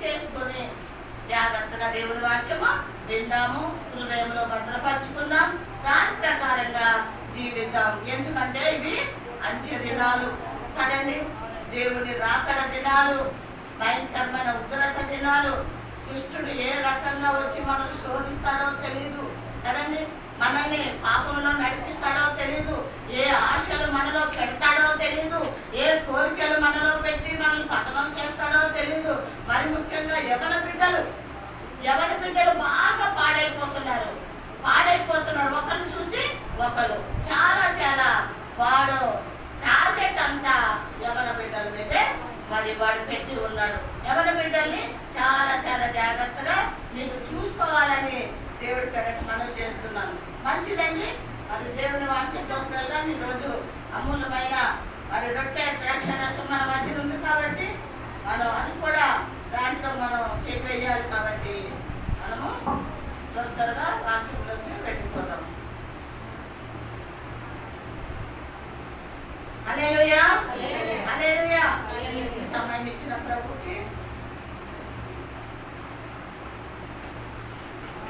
చేసుకొని జాగ్రత్తగా దేవుని వాక్యము విందాము, హృదయంలో భద్రపరుచుకుందాం, దాని ప్రకారంగా జీవిద్దాం. ఎందుకంటే ఇవి అంచె దినాలు కదండి, దేవుని రాకడ దినాలు, భయంకరమైన ఉగ్రత దినాలు. దుష్టుడు ఏ రకంగా వచ్చి మనల్ని శోధిస్తాడో తెలియదు కదండి, మనల్ని పాపంలో నడిపిస్తాడో తెలీదు, ఏ ఆశలు మనలో పెడతాడో తెలీదు, ఏ కోరికలు మనలో పెట్టి మనల్ని పతనం చేస్తాడో తెలీదు. మరి ముఖ్యంగా యవన బిడ్డలు బాగా పాడైపోతున్నారు. ఒకరిని చూసి ఒకరు చాలా వాడు టార్గెట్ అంతా యవన బిడ్డల మీదే మరి వాడు పెట్టి ఉన్నాడు. యవన బిడ్డల్ని చాలా జాగ్రత్తగా మీరు చూసుకోవాలని దేవుడి పేరట మనం చేస్తున్నాను. మంచిదండి. మరి దేవుని వాక్యంలోకి వెళ్దాం. ఈరోజు అమూల్యమైన మరి రొట్టె ద్రాక్ష రసం మన మధ్యన ఉంది కాబట్టి మనం అది కూడా దాంట్లో మనం చేయాలి కాబట్టి మనము త్వరగా వాక్యంలోకి వెళ్ళిపోతాం. హల్లెలూయా, హల్లెలూయా. ఈ సమయం ఇచ్చిన ప్రభుకి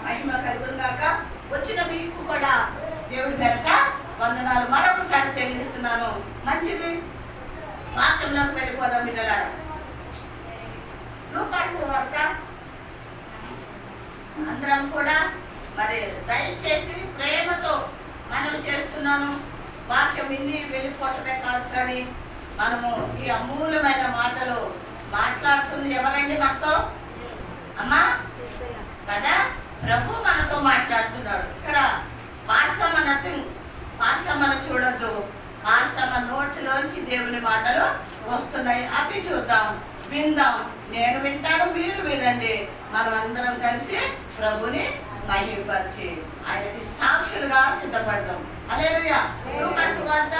మహిమ కలుగును గాక. వచ్చిన మీకు కూడా దేవుడి పేరట వందనాలు మరొకసారి చెల్లిస్తున్నాను. మంచిది, వాక్యంలోకి వెళ్ళిపోదాం బిడ్డలారా. లూకాసు వార్త అందరం కూడా మరి దయచేసి ప్రేమతో మనం చేస్తున్నాను. వాక్యం ఇన్ని వెళ్ళిపోవటమే కాదు, కానీ మనము ఈ అమూల్యమైన మాటలు మాట్లాడుతుంది ఎవరండి మనతో? అమ్మా కదా, ప్రభు మనతో మాట్లాడుతున్నాడు. ఇక్కడ పాస్టమ్మ నథింగ్, పాస్టమ్మ చూడొద్దు, పాస్టమ్మ నోటిలోంచి దేవుని మాటలు వస్తున్నాయి. అవి చూద్దాం, విందాం. నేను వింటాను, మీరు వినండి. మనం అందరం కలిసి ప్రభుని మహిమపరిచి ఆయనకి సాక్షులుగా సిద్ధపడదాం. హల్లెలూయా. లూకాసు వార్త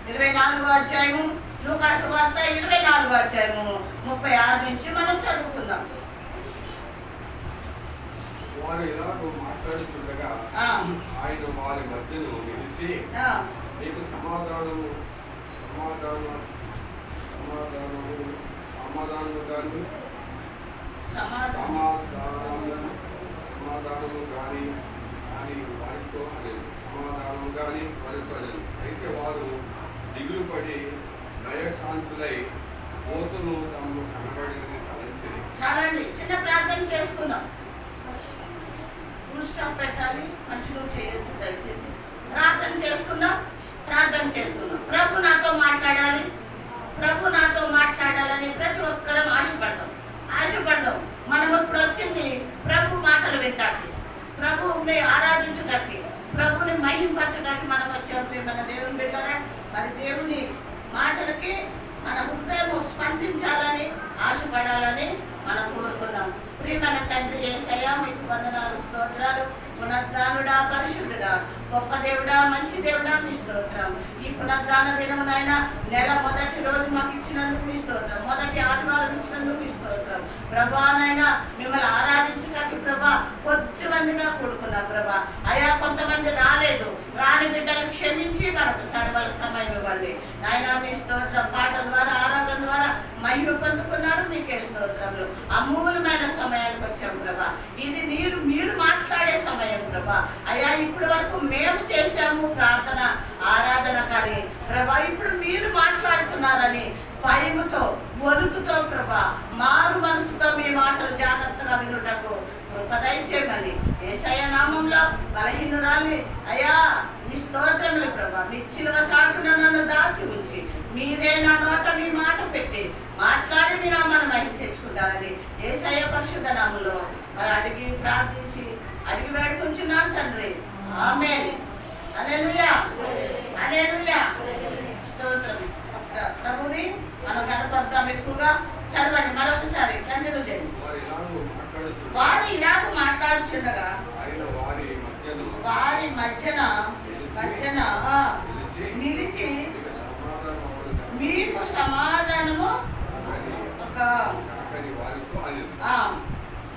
24వ అధ్యాయము, లూకాసు వార్త 24వ అధ్యాయము 36 నుంచి మనం చదువుకుందాం. వారు ఇలాగో మాట్లాడుచుండగా ఆయన వారి మధ్యను నిలిచి, మీకు సమాధానము కానీ వారితో అనేది సమాధానము కానీ వారితో అనేది. అయితే వారు దిగులు పడి నయకాంతులై పోతును తమను కనబడినని తలంచిరి. చాలండి, చిన్న ప్రార్థన చేసుకుందాం. పెట్టాలి, కంటిన్యూ చేయొద్దు దయచేసి. ప్రార్థన చేసుకుందాం. ప్రభు నాతో మాట్లాడాలని ప్రతి ఒక్కరం ఆశపడదాం. మనం ఇప్పుడు వచ్చింది ప్రభు మాటలు వింటానికి, ప్రభుని ఆరాధించడానికి, ప్రభుని మహింపరచడానికి మనం వచ్చాము. మన దేవుని బిడ్డరా, మరి దేవుని మాటలకి మన హృదయం స్పందించాలని ఆశపడాలని మనం కోరుకుందాం. ప్రియమైన తండ్రి యేసయ్యా, మీకు వందనాలు, స్తోత్రాలు. పునరుద్ధానుడా, పరిశుద్ధుడా, గొప్ప దేవుడా, మంచి దేవుడా, మీ స్తోత్రం. ఈ పునరుద్ధాన దినమునైనా నెల మొదటి రోజు మాకు ఇచ్చినందుకు మీ స్తోత్రం, మొదటి ఆదివారం ఇచ్చినందుకు మీ స్తోత్రం. ప్రభానైనా మిమ్మల్ని ఆరాధించడానికి ప్రభా కొద్దిమందిగా కూడుకున్నాం ప్రభా. అయా కొంతమంది రాలేదు, రాని బిడ్డలు క్షమించి మరొకసారి వాళ్ళకి సమయం ఇవ్వండి నాయనా. మీ స్తోత్రం. పాటల ద్వారా, ఆరాధన ద్వారా మహిమ పొందుకున్నారు, మీకే స్తోత్రములు. అమూలమైన సమయానికి వచ్చాం ప్రభా. ఇది మీరు మాట్లాడే సమయం ప్రభా. అయా ఇప్పటి వరకు మేము చేశాము ప్రార్థన, ఆరాధన, కానీ ప్రభా ఇప్పుడు మీరు మాట్లాడుతున్నారని భయముతో, వణుకుతో ప్రభా, మారు మనసుతో మీ మాటలు జాగ్రత్తగా వినుటకు దయచేయమని యేసయ్య నామంలో బలహీనురాలి అయా మీ స్తోత్రములు ప్రభా. మీ చిలువ చాటున నన్ను దాచి ఉంచి మీరే నా నోట మీ మాట పెట్టి మాట్లాడి మీ నామాన్ని మహిమ తెచ్చుకుంటారని యేసయ్య పరిశుద్ధ నామంలో మరి అడిగి ప్రార్థించి వేడుకుంటున్నాను తండ్రి. ఆమేన్. హల్లెలూయా, హల్లెలూయా. స్తోత్రం. ప్రభుని మనం కనపడతాం. ఎక్కువగా చదవండి, మరొకసారి కంటిన్యూ చేయండి. వారు ఇలాగ మాట్లాడుచుండగా వారి మధ్యన నిలిచి మీకు సమాధానము ఒక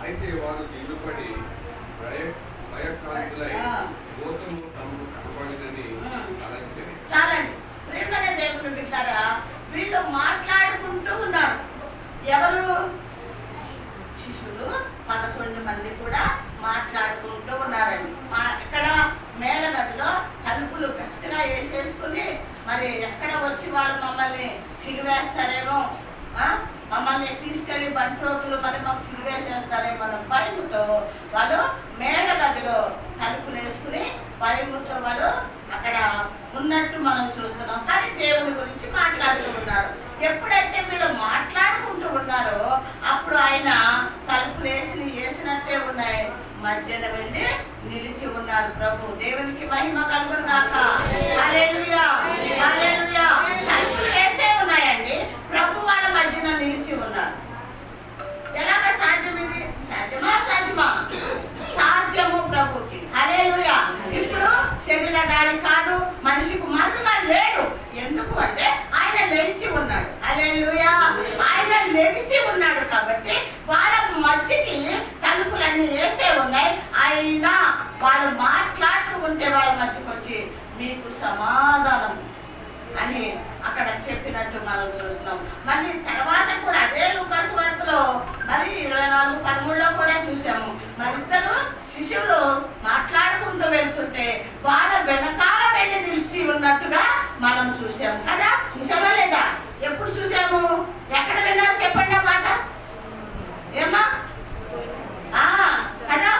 అయితే వారు దిగుపడి భయక్రాంతులై గోత్రము తమకు కనబడినని తలంచిరి. చాలండి. ప్రేమనే దేవుని బిడ్డలారా, వీళ్ళు మాట్లాడుకుంటూ ఉన్నారు. ఎవరు? శిష్యులు 11 మంది కూడా మాట్లాడుకుంటూ ఉన్నారండి. ఇక్కడ మేడ గదిలో తలుపులు గట్టిగా వేసేసుకుని మరి ఎక్కడ వచ్చి వాళ్ళు మమ్మల్ని సిరివేస్తారేమో, మమ్మల్ని తీసుకెళ్లి బంట్రోతులు మరి మాకు సిరివేసేస్తారేమో అన్న భయముతో వాడు మేడ గదిలో తలుపులు వేసుకుని భయముతో వాడు అక్కడ ఉన్నట్టు మనం చూస్తున్నాం. కానీ దేవుని గురించి మాట్లాడుతూ ఉన్నారు. ఎప్పుడైతే వీళ్ళు మాట్లాడుకుంటూ ఉన్నారో అప్పుడు ఆయన తలుపులు వేసినట్టే ఉన్నాయి, మధ్యన వెళ్ళి నిలిచి ఉన్నారు. ప్రభు దేవునికి మహిమ కలుగును గాక. హల్లెలూయా, హల్లెలూయా. తలుపులు వేసే ఉన్నాయండి, ప్రభు వాళ్ళ మధ్యన నిలిచి ఉన్నారు. ఎలాగ సాధ్యం ఇది? సాధ్యమా? సాధ్యము ప్రభుకి. హల్లెలూయా. ఇప్పుడు శరీరధారి కాదు, మనిషి కుమారుడుగా లేడు. ఎందుకు అంటే ఆయన లేచి ఉన్నాడు. హల్లెలూయా. ఆయన లేచి ఉన్నాడు కాబట్టి వాళ్ళ మధ్యకి తలుపులన్నీ వేసే ఉన్నాయి. అయినా వాళ్ళు మాట్లాడుతూ ఉంటే వాళ్ళ మధ్యకి వచ్చి మీకు సమాధానం అని అక్కడ చెప్పినట్టు మనం చూస్తున్నాం. మళ్ళీ తర్వాత కూడా అదే లూకాసు వార్తలో మరి 24:13 కూడా చూసాము. మరి ఇద్దరు శిష్యులు మాట్లాడుకుంటూ వెళ్తుంటే వాళ్ళ వెనకాల వెళ్ళి నిలిచి ఉన్నట్టుగా మనం చూసాము కదా. చూసామా లేదా? ఎప్పుడు చూసాము? ఎక్కడ విన్నారు చెప్పండి ఆ మాట. ఏమా కదా,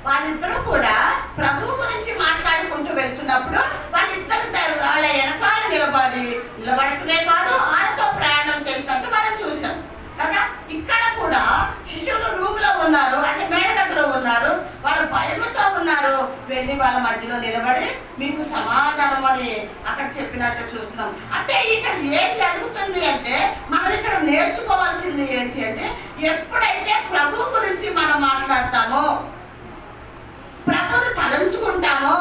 వాళ్ళిద్దరూ కూడా ప్రభు గురించి మాట్లాడుకుంటూ వెళ్తున్నప్పుడు వాళ్ళిద్దరు వాళ్ళ వెనకాల నిలబడటమే కాదు వాళ్ళతో ప్రయాణం చేసినట్టు మనం చూసాం కదా. ఇక్కడ కూడా శిష్యులు రూమ్ లో ఉన్నారు, అదే మేడగదిలో ఉన్నారు, వాళ్ళ భయంతో ఉన్నారు. వెళ్ళి వాళ్ళ మధ్యలో నిలబడి మీకు సమాధానం అని అక్కడ చెప్పినట్టు చూస్తున్నాం. అంటే ఇక్కడ ఏం జరుగుతుంది అంటే మనం ఇక్కడ నేర్చుకోవాల్సింది ఏంటి అంటే ఎప్పుడైతే ప్రభు గురించి మనం మాట్లాడతామో, ప్రభుని తలంచుకుంటామో,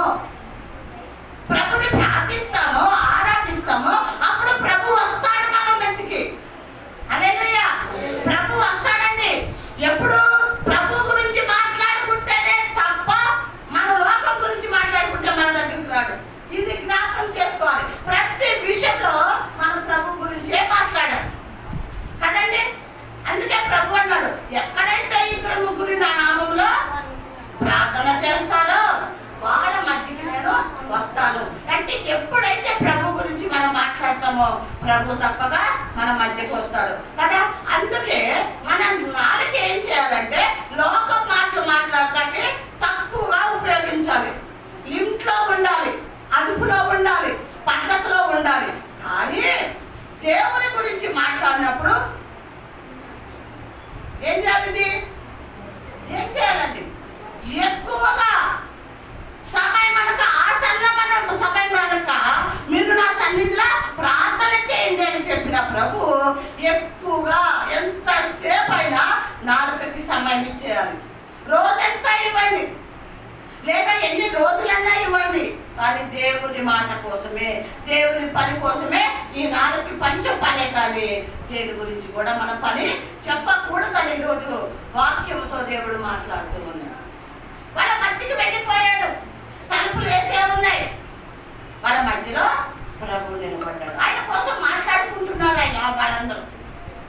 ప్రభుని ప్రార్థిస్తామో, ఆరాధిస్తామో అప్పుడు ప్రభు వస్తాడు మన మధ్యకి. హల్లెలూయా. ప్రభు వస్తాడండి. ఎప్పుడు ప్రభు గురించి మాట్లాడుకుంటేనే తప్ప మన లోకం గురించి మాట్లాడుకుంటే మన దగ్గరికి రాడు. ఇది జ్ఞాపకం చేసుకోవాలి. ప్రతి విషయంలో మనం ప్రభు గురించే మాట్లాడాలి కదండి. అందుకే ప్రభు అన్నాడు, ఎక్కడైతే 2-3 నా నామంలో ప్రార్థన చేస్తారో వాళ్ళ మధ్యకి నేను వస్తాను. అంటే ఎప్పుడైతే ప్రభు గురించి మనం మాట్లాడతామో ప్రభు తప్పగా మన మధ్యకి వస్తాడు కదా. అందుకే మన నాలుక ఏం చేయాలంటే లోకం మాటలు మాట్లాడటానికి తక్కువగా ఉపయోగించాలి, లిమిట్లో ఉండాలి, అదుపులో ఉండాలి, పద్ధతిలో ఉండాలి. కానీ దేవుని గురించి మాట్లాడినప్పుడు ఏం చేయాలి? ఏం చేయాలండి? ఎక్కువగా సమయం అనక సమయం అనక మీరు నా సన్నిధిలో ప్రార్థన చేయండి అని చెప్పిన ప్రభు ఎక్కువగా ఎంతసేపు అయినా నాలుకకి సమయం ఇచ్చేయాలి. రోజంతా ఇవ్వండి, లేదా ఎన్ని రోజులన్నా ఇవ్వండి, కానీ దేవుని మాట కోసమే, దేవుని పని కోసమే ఈ నాలుగు పని చెప్పాలే. కానీ దేని గురించి కూడా మనం పని చెప్పకూడదని ఈరోజు వాక్యంతో దేవుడు మాట్లాడుతూ ఉన్నాడు. వాళ్ళ మధ్యకి వెళ్ళిపోయాడు, తలుపులు వేసే ఉన్నాయి, వాళ్ళ మధ్యలో ప్రభు నిలబడ్డాడు. ఆయన కోసం మాట్లాడుకుంటున్నారు ఆయన వాళ్ళందరూ.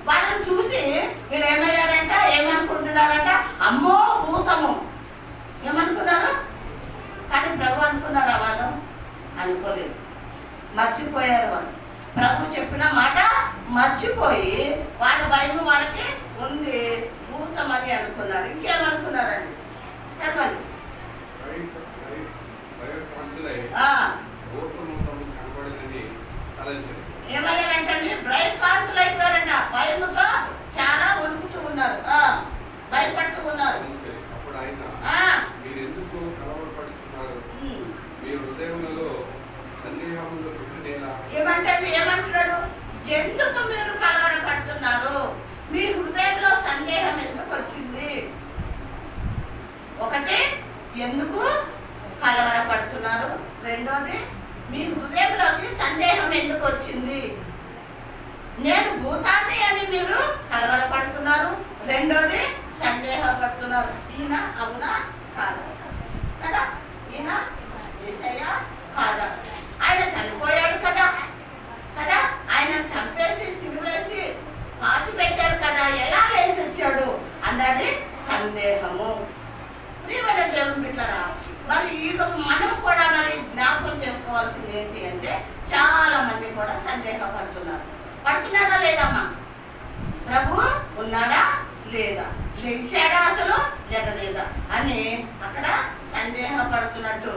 వాళ్ళని చూసి వీళ్ళు ఏమనుకుంటున్నారంట? అమ్మో భూతము ఏమనుకున్నారు? కానీ ప్రభు అనుకున్నారా? వాళ్ళు అనుకోలేదు, మర్చిపోయారు. వాళ్ళు ప్రభు చెప్పిన మాట మర్చిపోయి వాళ్ళ భయం వాళ్ళకి ఉంది, భూతమని అనుకున్నారు. ఇంకేమనుకున్నారండి? చెప్పండి. ఏమయ్యారంటండి? బ్రైట్ కాంతులు అయిపోయారంట. భయముతో చాలా వణుకుతూ ఉన్నారు, భయపడుతూ ఉన్నారు. ఏమంటున్నాడు? ఎందుకు మీరు కలవరపడుతున్నారు? మీ హృదయంలో సందేహం ఎందుకు వచ్చింది? ఒకటి, ఎందుకు కలవరపడుతున్నారు? రెండోది, మీ హృదయంలోకి సందేహం ఎందుకు వచ్చింది? నేను భూతాన్ని అని మీరు కలవరపడుతున్నారు. రెండోది, సందేహపడుతున్నారు. ఈయన అవునా కాదా కదా? ఈయన యేసయ్యా కాదా? ఆయన చనిపోయాడు కదా, ఆయన చంపేసి సిలువేసి పాతి పెట్టాడు కదా, ఎలా లేసి వచ్చాడు అన్నది లేదా, లేచాడా అసలు లేకలేదా అని అక్కడ సందేహపడుతున్నట్టు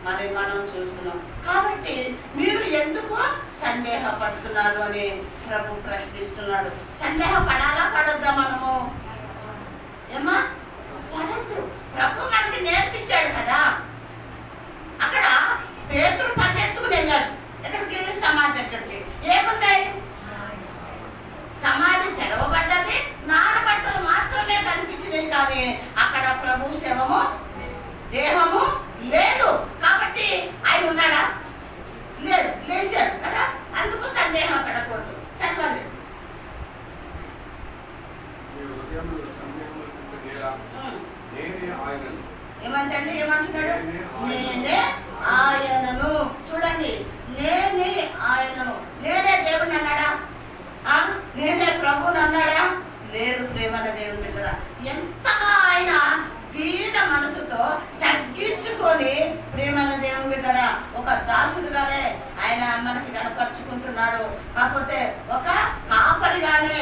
మరి మనం చూస్తున్నాం. కాబట్టి మీరు ఎందుకు సందేహపడుతున్నారు అని ప్రభు ప్రశ్నిస్తున్నాడు. సందేహపడాలా పడొద్దా మనము? ఏమా పడద్దు. ప్రభు మనకి నేర్పించాడు కదా. అక్కడ పేతురు పరిగెత్తుకుని వెళ్ళాడు. ఎక్కడికి? సమాధి దగ్గరికి. ఏమున్నాయి? సమాధి తెరవబడ్డది, నారబట్టలు మాత్రమే కనిపించినాయి. కానీ అక్కడ ప్రభు శవము, దేహము లేదు. కాబట్టి ఆయన ఉన్నాడా? లేదు, లేచాడు కదా. అందుకు సందేహం పడకూడదు. చదవండి. ఏమంటండి? ఏమంటున్నాడు? నేనే ఆయనను. చూడండి, నేనే ఆయనను. నేనే దేవుని అన్నాడా? నేనే ప్రభుని అన్నాడా? లేదు. ప్రేమన్న దేవుని బిడ్డరా, ఎంతగా ఆయన దీన మనసుతో తగ్గించుకొని ప్రేమన్న దేవుని బిడ్డరా ఒక దాసుడుగానే ఆయన మనకి కనపరుచుకుంటున్నారు. కాకపోతే ఒక కాపరిగానే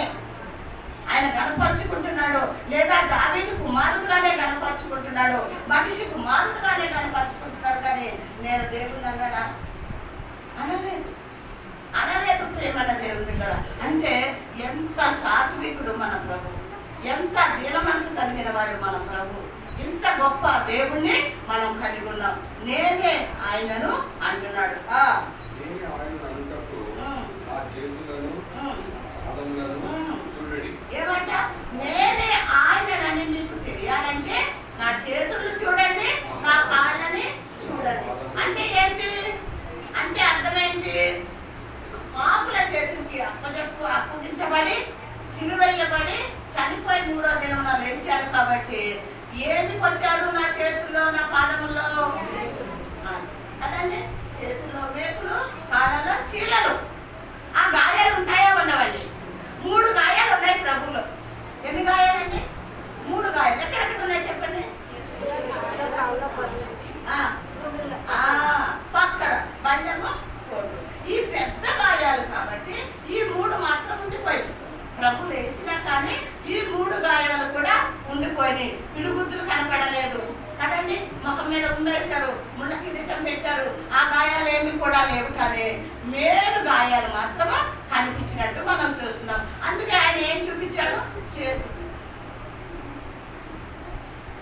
ఆయన కనపరుచుకుంటున్నాడు. లేదా దావీదు కుమారుడుగానే కనపరుచుకుంటున్నాడు, మనిషి కుమారుడుగానే కనపరుచుకుంటున్నాడు. కానీ నేను దేవుని అన్నాడా? అనలేదు. అనలేదు ప్రేమన్న దేవుని బిడ్డరా. అంటే ఎంత సాత్వికుడు మన ప్రభు, ఎంత దీన మనసు కలిగిన వాడు మన ప్రభు. ఇంత గొప్ప దేవుణ్ణి మనం కలిగి ఉన్నాం. నేనే ఆయనను అంటున్నాడు. ఏమంట? నేనే ఆయనని మీకు తెలియాలంటే నా చేతులు చూడండి, నా కాళ్ళని చూడండి. అంటే ఏంటి? అంటే అర్థమేంటి? పాపుల చేతులకి అప్పగించబడి సిలువెయ్యబడి చనిపోయి 3వ దినమున లేచాను. కాబట్టి ఏమి కొట్టారు నా చేతుల్లో, నా పాదముల్లో? కదండి, చేతుల్లో మేకులు, కాళ్ళలో శీలలు. ఆ గాయాలు ఉంటాయో ఉండవండి? 3 గాయాలు ఉన్నాయి ప్రభులో. ఎన్ని గాయాలండి? 3 గాయాలు. ఎక్కడెక్కడ ఉన్నాయి చెప్పండి? పక్కన బండము, కోటు. ఈ పెద్ద గాయాలు కాబట్టి ఈ 3 మాత్రం ఉండిపోయింది. ప్రభు లేచినా కానీ ఈ 3 గాయాలు కూడా ఉండిపోయినాయి. పిడుగుద్దులు కనపడలేదు కదండి. ముఖం మీద ఉమ్మేశారు, ముళ్ళ కిరీటం పెట్టారు. ఆ గాయాలు ఏమి కూడా లేవు. కానీ మేలు గాయాలు మాత్రమే కనిపించినట్టు మనం చూస్తున్నాం. అందుకే ఆయన ఏం చూపించాడు?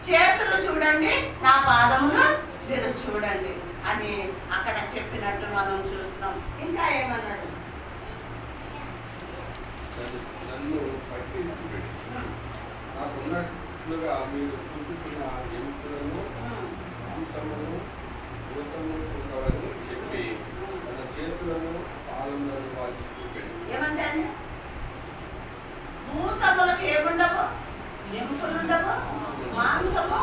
చేతులు చూడండి, నా పాదమును మీరు చూడండి అని అక్కడ చెప్పినట్టు మనం చూస్తున్నాం. ఇంకా ఏమన్నారు? నన్ను పట్టించుకుని నాకున్నట్లుగా మీరు చూసుకున్న ఎముకలను, మాంసమును, భూతము చూడవని చెప్పి తన చేతులను, పాదములను వారికి చూపాడు. ఏమంటే భూతములకు ఏముండవు? ఎముకలు ఉండవు, మాంసము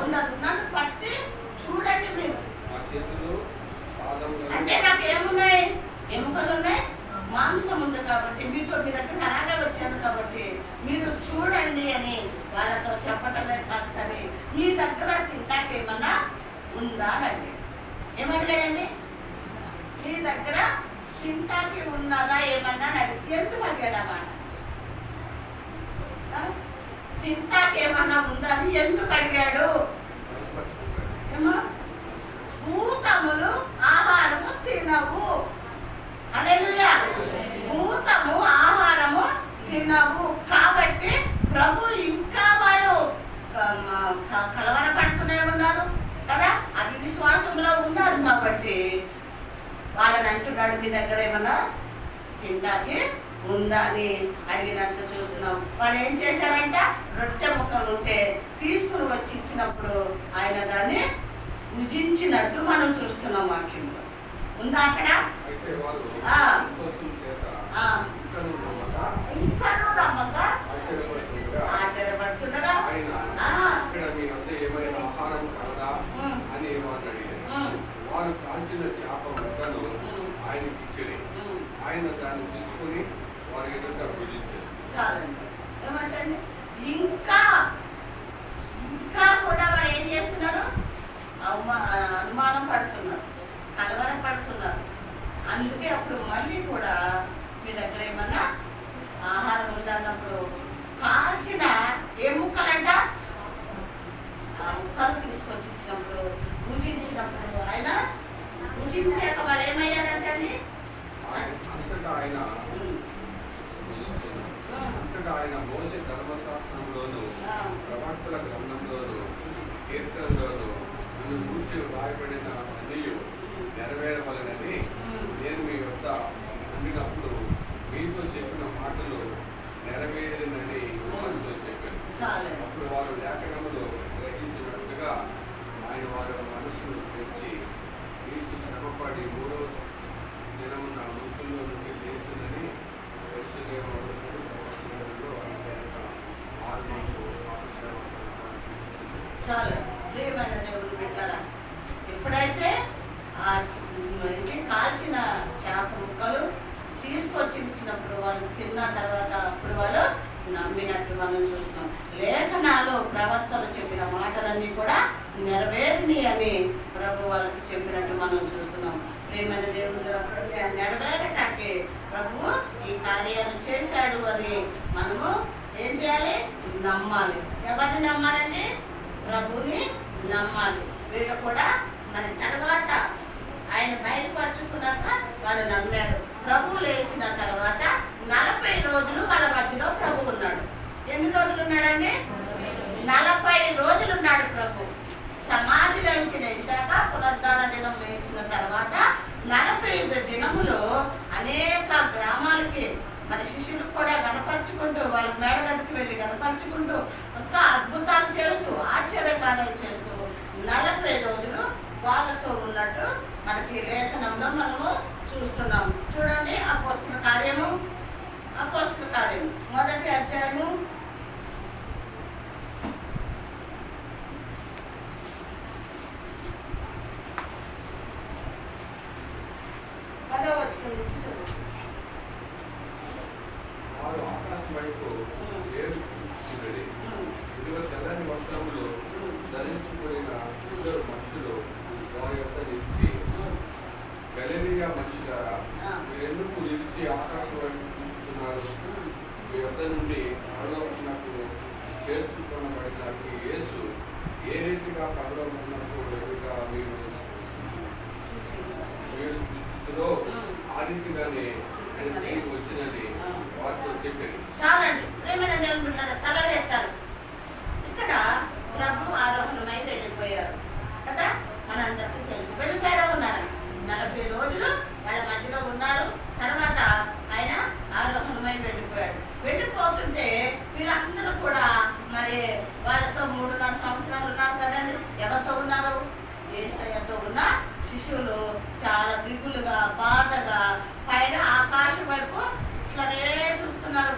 ఉండదు. నన్ను పట్టి చూడండి మీరు. అంటే నాకు ఏమున్నాయి? ఎముకలు ఉన్నాయి, మాంసం ఉంది. కాబట్టి మీతో మీ దగ్గర అలాగే వచ్చాను కాబట్టి మీరు చూడండి అని వాళ్ళతో చెప్పటమే కాదు. కానీ మీ దగ్గర తింటాక ఏమన్నా ఉందా అండి? ఏమడిగాడండి? మీ దగ్గర తింటాకి ఉన్నదా ఏమన్నా అడిగి. ఎందుకు అడిగాడన్నమాట? తింటాకి ఏమన్నా ఉందా అని ఎందుకు అడిగాడు? ఏమో భూతములు ఆహారము తినవు. హల్లెలూయా. భూతము ఆహారము తినవు. కాబట్టి ప్రభు ఇంకా వాడు కలవరపడుతూనే ఉన్నారు కదా, అవిశ్వాసంలో ఉన్నారు. కాబట్టి వాళ్ళని అంటున్నాడు, మీ దగ్గర ఏమన్నా తింటాకి ఉందా అని అడిగినట్టు చూస్తున్నాం. వాళ్ళు ఏం చేశారంట? రొట్టె ముక్కలు ఉంటే తీసుకుని వచ్చి ఇచ్చినప్పుడు ఆయన దాన్ని భుజించినట్టు మనం చూస్తున్నాం వాక్యంలో. ఉందా అక్కడ? ఇంకనూ నమ్మక ఆశ్చర్యపడుతుండగా వారు కాల్చిన చేప ముక్కను ఆయనకి ఇచ్చేది. ఆయన దాన్ని తీసుకుని వారి ఎదుట భుజించారు. చాలండి. ఏమంటండి? ఇంకా ఇంకా కూడా వాడు ఏం చేస్తున్నారు? అనుమానం పడుతున్నారు, కలవరం పడుతున్నారు. అందుకే అప్పుడు మళ్ళీ కూడా మీ దగ్గర ఏమన్నా ఆహారం ఉందన్నప్పుడు కాల్చిన కీర్తనలోను నన్ను గూర్చి రాయబడిన అన్నీ నెరవేరవలనని నేను మీ వద్ద ఉండినప్పుడు మీతో చెప్పిన మాటలు నెరవేరినని వారితో చెప్పాను. అప్పుడు వారు లేఖనములో గ్రహించినట్టుగా ఆయన వారి మనసును తెచ్చి క్రీస్తు శ్రమపడి 3వ దినమున మృతుల్లో నుండి లేచునని చాలు ప్రియమైన దేవుని బిడ్డలారా, ఎప్పుడైతే ఆ కాల్చిన చేప ముక్కలు తీసుకొచ్చి ఇచ్చినప్పుడు వాళ్ళు తిన్న తర్వాత అప్పుడు వాళ్ళు నమ్మినట్టు మనం చూస్తున్నాం. లేఖనాలు ప్రవక్తలు చెప్పిన మాటలన్నీ కూడా నెరవేరిని అని ప్రభు వాళ్ళకి చెప్పినట్టు మనం చూస్తున్నాం. ప్రియమైన దేవుడు నెరవేరటానికి ప్రభు ఈ కార్యాలు చేశాడు అని మనము ఏం చేయాలి? నమ్మాలి. ఎవరిని నమ్మాలండి? ప్రభుని నమ్మాలి. వీళ్ళు కూడా మన తర్వాత ఆయన బయలుపరుచుకున్నాక వాళ్ళు నమ్మారు. ప్రభు లేచిన తర్వాత 40 రోజులు వాళ్ళ మధ్యలో ప్రభు ఉన్నాడు. ఎన్ని రోజులు ఉన్నాడండి? 40 రోజులు ఉన్నాడు ప్రభు. సమాధిలో నుంచి లేచాక పునరుద్ధాన దినం లేచిన తర్వాత 45 దినములు అనేక గ్రామాలకి మరి శిష్యులకు కూడా కనపరుచుకుంటూ వాళ్ళ మేడగదికి వెళ్ళి కనపరుచుకుంటూ ఇంకా అద్భుతాలు చేస్తూ ఆశ్చర్యకార్యాలు చేస్తూ 40 రోజులు వాళ్ళతో ఉన్నట్టు మనకి లేఖనంలో మనము చూస్తున్నాం. చూడండి అపోస్తల కార్యము మొదటి అధ్యాయము 10వ వచనం నుంచి చదువు. వారు ఆకాశం వైపు ఏడు చూచుచుండిరి. ఇదిగో తెల్లని వస్త్రములు ధరించుకున్న ఇద్దరు మనుషులు వారి యొక్క నిలిచి, గలిలయ మనుషులారా, మీరెందుకు నిలిచి ఆకాశం వైపు చూస్తున్నారు? మీ యొద్ద నుండి పరలోకమునకు చేర్చుకొనబడిన యేసు ఏ రీతిగా పరలోకమునకు ఎదురుగా మీరు చూచుతురో ఆ రీతిగానే ఆయన తిరిగి వచ్చినది వారితో చెప్పింది. చాలండి ప్రేమైన దేవుని బిడ్డలారా, తలలు ఎత్తారు. ఇక్కడ ప్రభు ఆరోహణమై వెళ్ళిపోయారు కదా, మనందరికీ తెలుసు. వెళ్ళిపోయారో ఉన్నారా? 40 రోజులు వాళ్ళ మధ్యలో ఉన్నారు. తర్వాత ఆయన ఆరోహణమై వెళ్ళిపోయాడు. వెళ్ళిపోతుంటే వీళ్ళందరూ కూడా మరి వాళ్ళతో 3.5 సంవత్సరాలు ఉన్నారు కదండి. ఎవరితో ఉన్నారు? యేసయ్యతో ఉన్న శిష్యులు చాలా దిగులుగా బాధగా పైన ఆకాశం వైపు ఇట్లానే చూస్తున్నారు.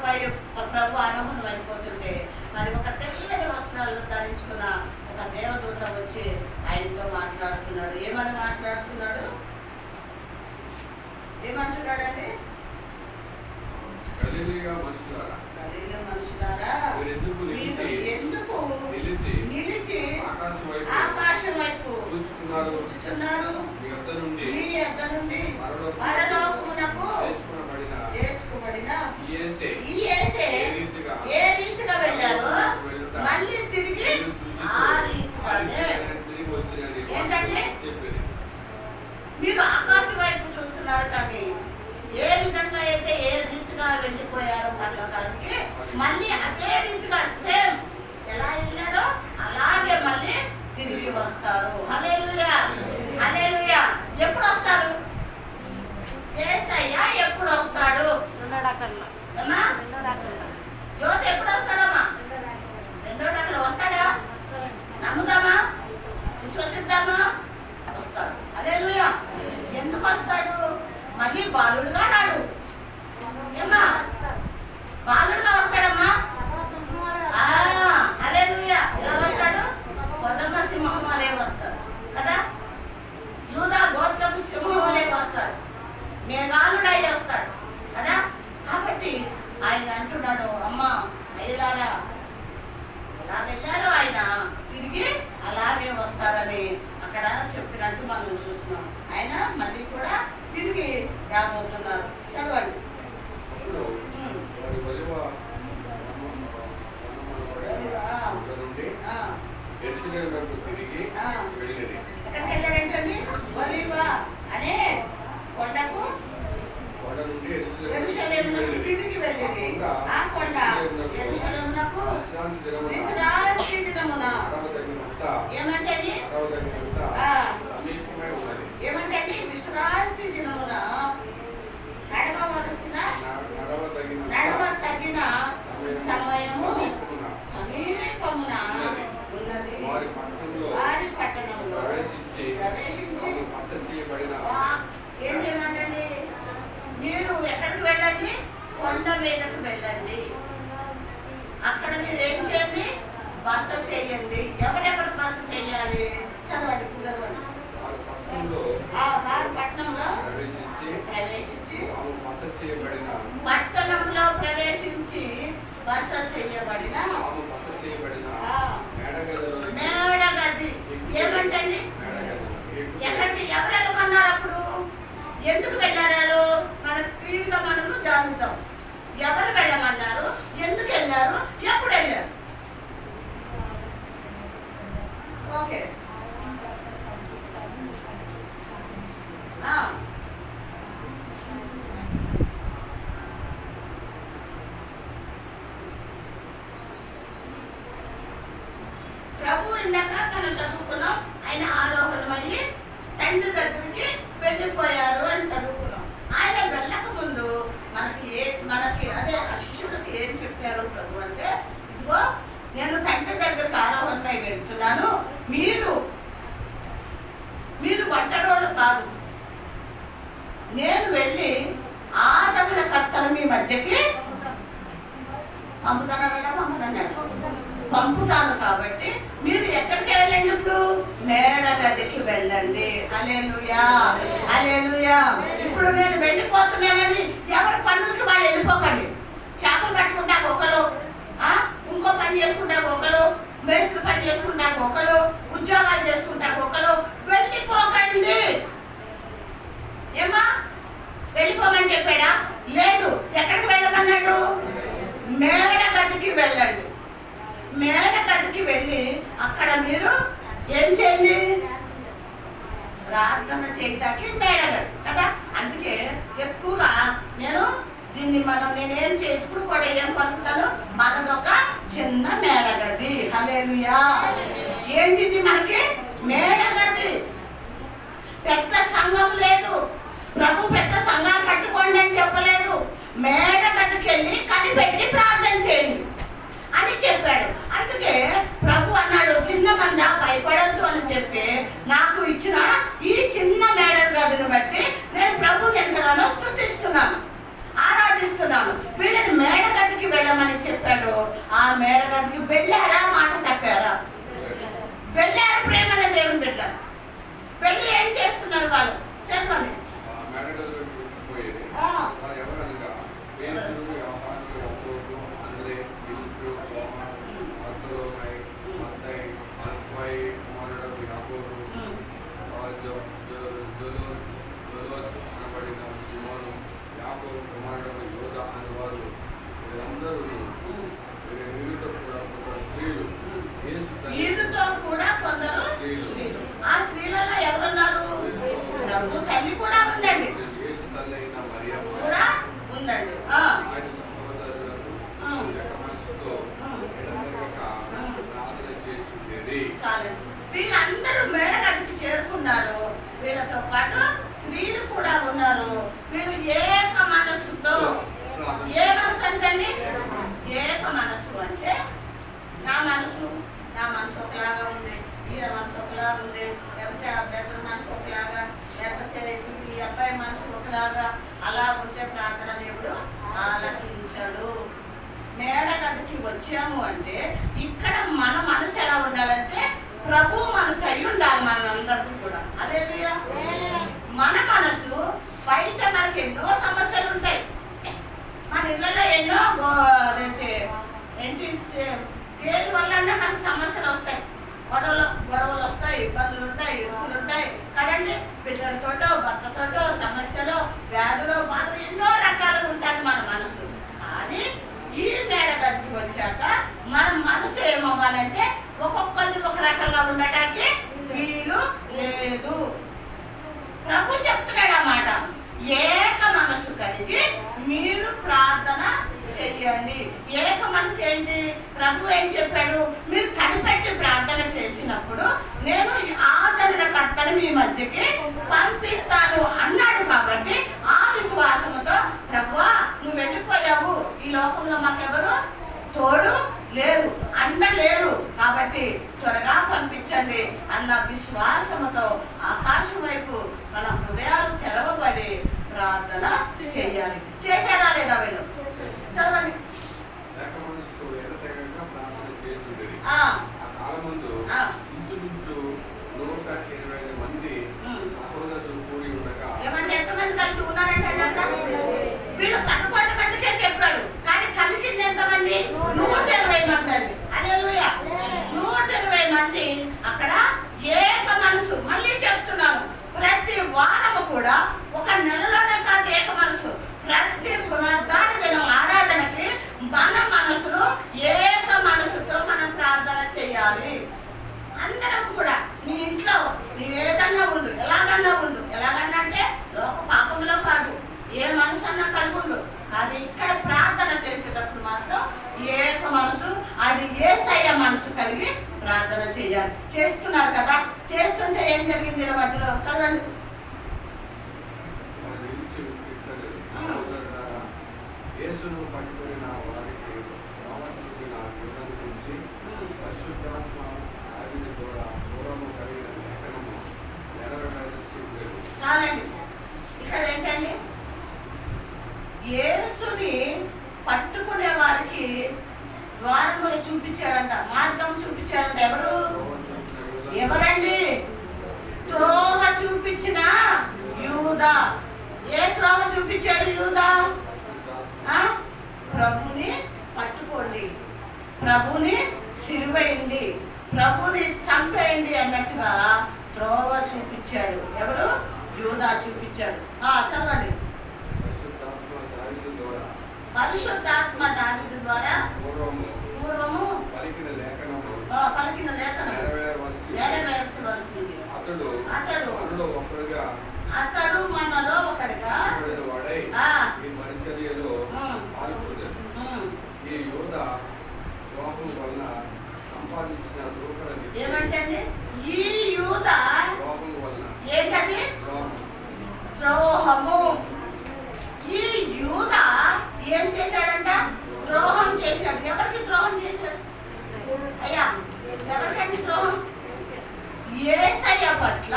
ప్రభు ఆరోహణం అయిపోతుంటే మరి ఒక తెల్లని వస్త్రాలు ధరించుకున్న ఒక దేవదూత వచ్చి ఆయనతో మాట్లాడుతున్నాడు. ఏమని మాట్లాడుతున్నాడు? ఏమంటున్నాడండి? గలిలయ మనుషులారా, మీరు ఎందుకు నిలిచి ఆకాశం వైపు చూచుచున్నారు? మీ యొద్ద నుండి పరలోకమునకు చేర్చుకోబడిన ఈ యేసే ఏ రీతిగా వెళ్ళారో మళ్ళీ తిరిగి ఆ రీతిగానే. ఏంటంటే మీరు ఆకాశం వైపు చూస్తున్నారు, కానీ ఏ విధంగా అయితే ఏ రీతిగా వెళ్ళిపోయారో పరలోకానికి మళ్ళీ అదే రీతిగా సేమ్ ఎలా వెళ్ళారో అలాగే మళ్ళీ తిరిగి వస్తారు. హల్లెలూయా, హల్లెలూయా. ఎప్పుడు వస్తారు? యేసయ్య ఎప్పుడు వస్తాడు? జ్యోతి ఎప్పుడు వస్తాడమ్మా? 2వ డకలో వస్తాడా? నమ్ముదామా? విశ్వసిద్దామా? వస్తాడు. హల్లెలూయా. ఎందుకు వస్తాడు? మళ్ళీ బాలుడుగా రాడు. ఏమ్మా? బాలుడుగా వస్తాడమ్మా. హల్లెలూయా. ఎలా వస్తాడు? కొదమ సింహం వలె వస్తాడు కదా. యూదా గోత్రపు సింహం వలె వస్తాడు. మేఘాలుడై వస్తాడు కదా. కాబట్టి ఆయన అంటున్నాడు, అమ్మా అయ్యలారా, ఎలా వెళ్ళారో ఆయన తిరిగి అలాగే వస్తారని అక్కడ చెప్పినట్టు మనం చూస్తున్నాం. ఆయన మళ్ళీ కూడా తిరిగి రాబోతున్నారు. చదవండి. ఎక్కడికి వెళ్ళారంటండి? ఒలీవ అనే కొండకు యెరూషలేమునకు తిరిగి వెళ్ళింది. ఆ కొండ యెరూషలేమునకు విశ్రాంతి దినమున ఏమంటే ప్రభు ఇందాక మనం చదువుకున్నాం, ఆయన ఆరోహణమయ్యి తండ్రి దగ్గరికి వెళ్ళిపోయారు అని చదువుకున్నాం. ఆయన వెళ్ళక ముందు మనకి అదే ఆ శిష్యుడికి ఏం చెప్పారు ప్రభు అంటే, ఇదిగో నేను తండ్రి దగ్గరికి ఆరోహణమై వెళ్తున్నాను, మీరు వంటరోళ్ళు కాదు, నేను వెళ్ళి ఆదమన కర్తను మీ మధ్యకి పంపుతాను మేడం, పంపుతాను. కాబట్టి మీరు ఎక్కడికి వెళ్ళండి, ఇప్పుడు మేడ గదికి వెళ్ళండి. హల్లెలూయా, హల్లెలూయా. ఇప్పుడు నేను వెళ్ళిపోతున్నానని ఎవరి పనులకి వాళ్ళు వెళ్ళిపోకండి. చేపలు పట్టుకుంటాకు ఒకడు, ఇంకో పని చేసుకుంటాకు ఒకడు, మేస్త్రి పని చేసుకుంటాకు ఒకడు, ఉద్యోగాలు చేసుకుంటాకు ఒకడు. వెళ్ళిపోకండి. ఏమా వెళ్ళిపోమని చెప్పాడా? లేదు. ఎక్కడికి వెళ్ళమన్నాడు? మేడ గదికి వెళ్ళండి. మేడ గదికి వెళ్ళి అక్కడ మీరు ఏం చేయండి? ప్రార్థన చేయటానికి మేడ గది కదా. అందుకే ఎక్కువగా నేనేం ఇప్పుడు కూడా ఏం పలుకుతాను, మనదొక చిన్న మేడ గది. హల్లెలూయా. ఏంటిది? మనకి మేడ గది. పెద్ద సంఘం లేదు. ప్రభు పెద్ద సంఘాలు కట్టుకోండి అని చెప్పలేదు. మేడ గదికి వెళ్ళి కనిపెట్టి ప్రార్థన చేయండి అని చెప్పాడు. అందుకే ప్రభు అన్నాడు, చిన్న మంద భయపడద్దు అని చెప్పి నాకు ఇచ్చిన ఈ చిన్న మేడ గదిని బట్టి నేను ప్రభుని ఎంతగానో స్తుతిస్తున్నాను, ఆరాధిస్తున్నాను. వీళ్ళని మేడ గదికి వెళ్ళమని చెప్పాడు. ఆ మేడ గదికి వెళ్ళారా? మాట తప్పారా? వెళ్ళారు. ప్రేమన దేవుని బిడ్డలు వెళ్ళి ఏం చేస్తున్నారు వాళ్ళు? చదవండి. వీరితో కూడా కొందరు స్త్రీలు. ఆ స్త్రీలలో ఎవరున్నారు? ప్రభు తల్లి కూడా ఉందండి, కూడా ఉందండి. చాలండి. వీళ్ళందరూ మేడ గదికి చేరుకున్నారు. వీళ్ళతో పాటు స్త్రీలు కూడా ఉన్నారు. వీళ్ళు ఏక మనస్సుతో, ఏ మనసు అంటండి? ఏక మనస్సు అంటే నా మనసు ఒకలాగా ఉంది, ఈయన మనసు ఒకలాగా ఉంది, లేకపోతే ఆ బ్రదర్ మనసు ఒకలాగా, లేకపోతే ఈ అబ్బాయి మనసు ఒకలాగా, అలా ఉంటే ప్రార్థన దేవుడు ఆలకించడు. మేడ గదికి వచ్చాము అంటే ఇక్కడ మన మనసు ఎలా ఉండాలంటే ప్రభు మనసు అయి ఉండాలి మనందరికీ కూడా. హల్లెలూయా. మన మనసు బయట మనకి ఎన్నో సమస్యలు ఉంటాయి. మన ఇళ్ళలో ఎన్నో దేని వల్ల మనకు సమస్యలు వస్తాయి, గొడవలు వస్తాయి, ఇబ్బందులు ఉంటాయి, ఇరుకులు ఉంటాయి కదండి. పిల్లలతోటో భర్తతోటో సమస్యలు, వ్యాధులు, బాధలు ఎన్నో రకాలుగా ఉంటుంది మన మనసు. కానీ ఈ మేడ గదికి వచ్చాక మన మనసు ఏమవ్వాలంటే ఒక్కొక్కరిది ఒక రకంగా ఉండటానికి వీలు లేదు. ప్రభు చెప్తున్నాడు అన్నమాట, ఏక మనసు కలిగి మీరు ప్రార్థన చెయ్యండి. ఏక మనసు ఏంటి? ప్రభు ఏం చెప్పాడు? మీరు కనిపెట్టి ప్రార్థన చేసినప్పుడు నేను ఆదరణకర్తను మీ మధ్యకి పంపిస్తాను అన్నాడు. కాబట్టి ఆ విశ్వాసంతో ప్రభువా నువ్వు వెళ్ళిపోయావు, ఈ లోకంలో మాకెవరు తోడు లేరు, అండ లేరు, కాబట్టి త్వరగా పంపించండి అన్న విశ్వాసముతో ఆకాశం వైపు మన హృదయాలు తెరవబడి ప్రార్థన చేయాలి. చేశారా లేదా వీళ్ళు? చదవండి. ఏమంటే ఎంతమంది కలిసి ఉన్నారంటే వీళ్ళు 11 మందికే చెప్పాడు, కానీ కలిసింది ఎంతమంది? 120 మంది అండి. హల్లెలూయా. 120 మంది అక్కడ ఏక మనసు. మళ్ళీ చెప్తున్నాను, ప్రతి వారము కూడా, ఒక నెలలోనే కాదు ఏక మనసు, ప్రతి ప్రార్థన చేయాలి. చేస్తున్నారు కదా, చేస్తుంటే ఏం జరిగింది ఇలా మధ్యలో చదవండి. యేసును పట్టుకుని వారికి చూపిన యుగం నుంచి పరిశుద్ధాత్మ దావీదు ద్వారా పూర్వము కలిగిన లేఖనము నెరవేర్చలేదు. చాలండి. ఇక్కడ ఏంటండి, యేసుని పట్టుకునే వారికి ద్వారము చూపించాడంట, మార్గం చూపించాడంట. ఎవరండి? త్రోవ చూపించిన యూదా. ఏ త్రోవ చూపించాడు యూదా? ప్రభుని పట్టుకోండి, ప్రభుని సిలువేయండి, ప్రభుని చంపేయండి అన్నట్టుగా త్రోవ చూపించాడు. ఎవరు? యూదా చూపించాడు. చదవండి. పరిశుద్ధాత్మ దావీదు ద్వారా పూర్వము పలికిన లేఖనం నెరవేర్చవలసింది. అతడు మనలో ఒకడిగా ఏమంటే ఈ యూదా ఏంటది? ద్రోహము. ఈ యూదా ఏం చేశాడంట? ద్రోహం చేశాడు. ఎవరికి ద్రోహం చేశాడు? అయ్యా, ఎవరికండి ద్రోహం? యేసయ్య పట్ల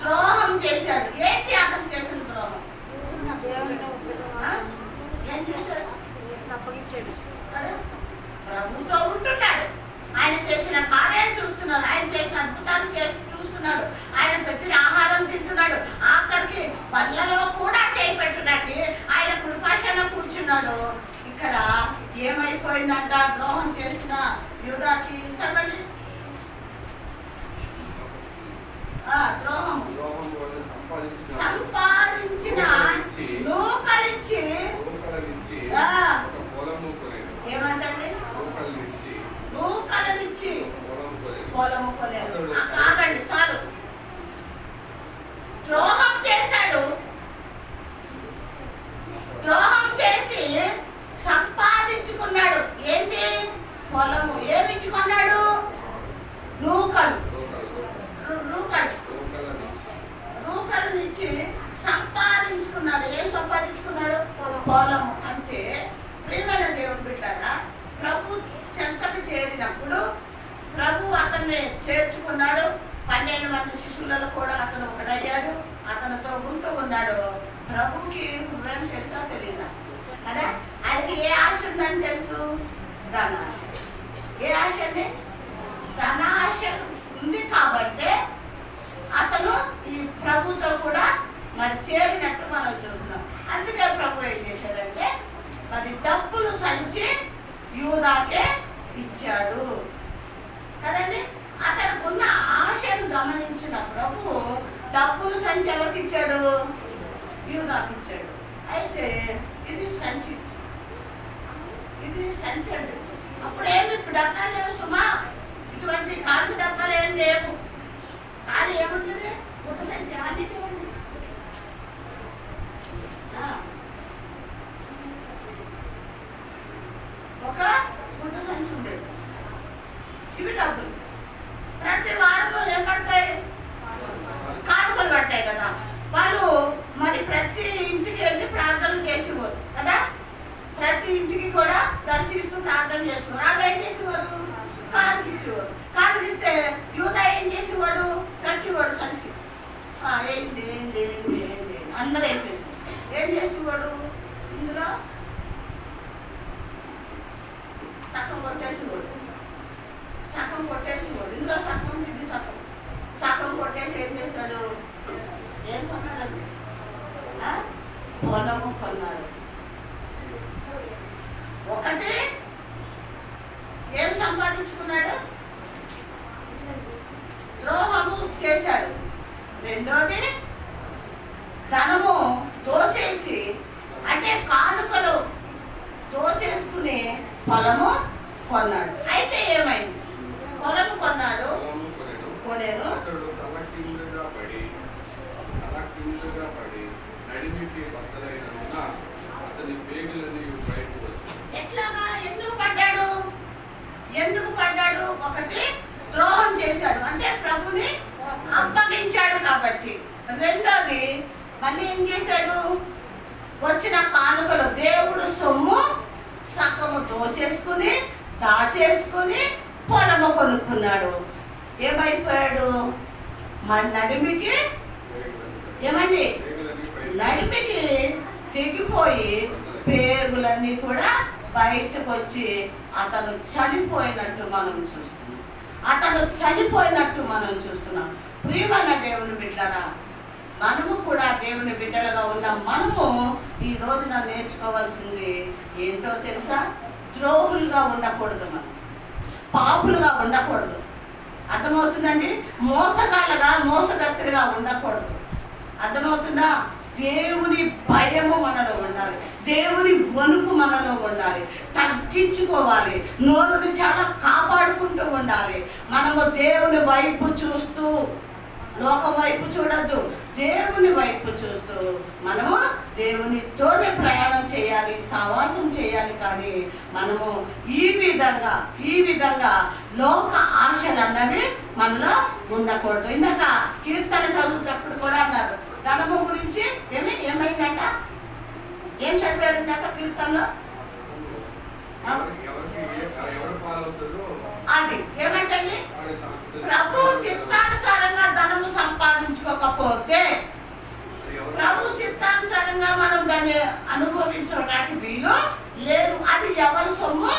ద్రోహం చేశాడు. ఏంటి అతను చేసిన ద్రోహం? ఏం చేశాడు? ప్రభుతో ఉంటున్నాడు, ఆయన చేసిన కార్యాలు చూస్తున్నాడు, ఆయన చేసిన అద్భుతాలు చూస్తున్నాడు, ఆయన పెట్టిన ఆహారం తింటున్నాడు, ఆఖరికి పళ్ళలో కూడా చేయి పెట్టడానికి ఆయన కృపాశన కూర్చున్నాడు. ఇక్కడ ఏమైపోయిందంట? ద్రోహం చేసిన యూదాకి చదవండి. ద్రోహము సంపాదించిన నూకలిచ్చి ఏమంటండి? నూకలనిచ్చి పొలము కొనేది. కాదండి, చాలు. ద్రోహం చేశాడు. ద్రోహం చేసి సంపాదించుకున్నాడు. ఏంటి? పొలము. ఏమిచ్చుకున్నాడు? నూకలు. రూకలనిచ్చి సంపాదించుకున్నాడు. ఏం సంపాదించుకున్నాడు? పొలము. అంటే ప్రియమైన దేవుని బిడ్డలారా, ప్రభు చెంతకు చేరినప్పుడు ప్రభు అతన్ని చేర్చుకున్నాడు. 12 మంది శిష్యులలో కూడా అతను ఒకడయ్యాడు, అతనితో ఉంటూ ఉన్నాడు. ప్రభుకి హృదయం తెలుసా తెలీదా? కదా, ఆయనకి ఏ ఆశ ఉందని తెలుసు? ధనాశ. ఏ ఆశ అండి? ధనాశ ఉంది. కాబట్టి అతను ఈ ప్రభుతో కూడా మరి చేరినట్టు మనం చూస్తున్నాం. అందుకే ప్రభు ఏం చేశాడంటే మరి డబ్బులు సంచి యూదాకే ఇచ్చాడు కదండి. అతనికి ఉన్న ఆశను గమనించిన ప్రభు డబ్బులు సంచి ఎవరికి ఇచ్చాడు? యూదాకి ఇచ్చాడు. అయితే ఇది సంచి, ఇది సంచి అండి. అప్పుడేమి డబ్బాలు లేవు సుమా, ఇటువంటి కాళ్ళు డబ్బాలు ఏమి లేవు. కానీ ఏముంటుంది? పుట్ట సంచి అన్నిటి ఉంది. ఒక పుట్ట సంచి ఉండేది. ఇవి డబ్బులు. ప్రతి వారంలో ఏం పడతాయి? కానుకలు పడతాయి కదా. వాళ్ళు మరి ప్రతి ఇంటికి వెళ్ళి ప్రార్థన చేసేవారు కదా. ప్రతి ఇంటికి కూడా దర్శిస్తూ ప్రార్థన చేసేవారు. వాళ్ళు ఏం చేసేవారు? కానుక ఇచ్చేవారు. కానుక ఇస్తే యూదా ఏం చేసేవాడు? కట్టేవాడు సంచి. ఏంటి ఏంటి ఏంటి ఏంటి అందరూ వేసేసి ఏం చేసేవాడు? ఇందులో సగం కొట్టేసేవాడు, సగం కొట్టేసేవాడు. ఇందులో సగం, ఇది సగం. సగం కొట్టేసి ఏం చేశాడు? ఏం కొన్నాడండి? పొలము కొన్నాడు. ఒకటి ఏం సంపాదించుకున్నాడు? ద్రోహము చేశాడు. రెండోది ధనము దోచేసి, అంటే కానుకలు దోచేసుకుని పొలము కొన్నాడు. అయితే ఏమైంది? పొలము కొన్నాడు, కొనేను ఎట్లాగా? ఎందుకు పడ్డాడు? ఒకటి ద్రోహం ద్రోహం చేశాడు అంటే ప్రభుని అప్పగించాడు కాబట్టి. రెండోది మళ్ళీ ఏం చేశాడు, వచ్చిన కానుకలు దేవుడు సొమ్ము సగము దోసేసుకుని దాచేసుకుని పొలము కొనుక్కున్నాడు. ఏమైపోయాడు, మన నడిమికి ఏమండి నడిమికి తెగిపోయి పేగులన్నీ కూడా బయటకు వచ్చి అతను చనిపోయినట్టు మనం చూస్తున్నాం. ప్రియమైన దేవుని బిడ్డలారా, మనము కూడా దేవుని బిడ్డలుగా ఉన్న మనము ఈ రోజున నేర్చుకోవాల్సింది ఏంటో తెలుసా? ద్రోహులుగా ఉండకూడదు, మనం పాపులుగా ఉండకూడదు. అర్థమవుతుందండి? మోసగత్తులుగా ఉండకూడదు. అర్థమవుతుందా? దేవుని భయము మనలో ఉండాలి, దేవుని వణుకు మనలో ఉండాలి, తగ్గించుకోవాలి, నోరుని చాలా కాపాడుకుంటూ ఉండాలి. మనము దేవుని వైపు చూస్తూ, లోకం వైపు చూడద్దు, దేవుని వైపు చూస్తూ మనము దేవునితోనే ప్రయాణం చేయాలి, సహవాసం చేయాలి. కానీ మనము ఈ విధంగా లోక ఆశలు అన్నవి మనలో ఉండకూడదు. ఇందాక కీర్తన చదువుతప్పుడు కూడా అన్నారు ధనము గురించి. ఏమైందంట? ఏం చదివారు ఇందాక కీర్తనలో? అది ఏమంటండి? ప్రభు చిత్తానుసారంగా ధనము సంపాదించుకోకపోతే, ప్రభు చిత్తానుసారంగా మనం దాన్ని అనుభవించడానికి వీలు లేదు. అది ఎవరి సొమ్ము,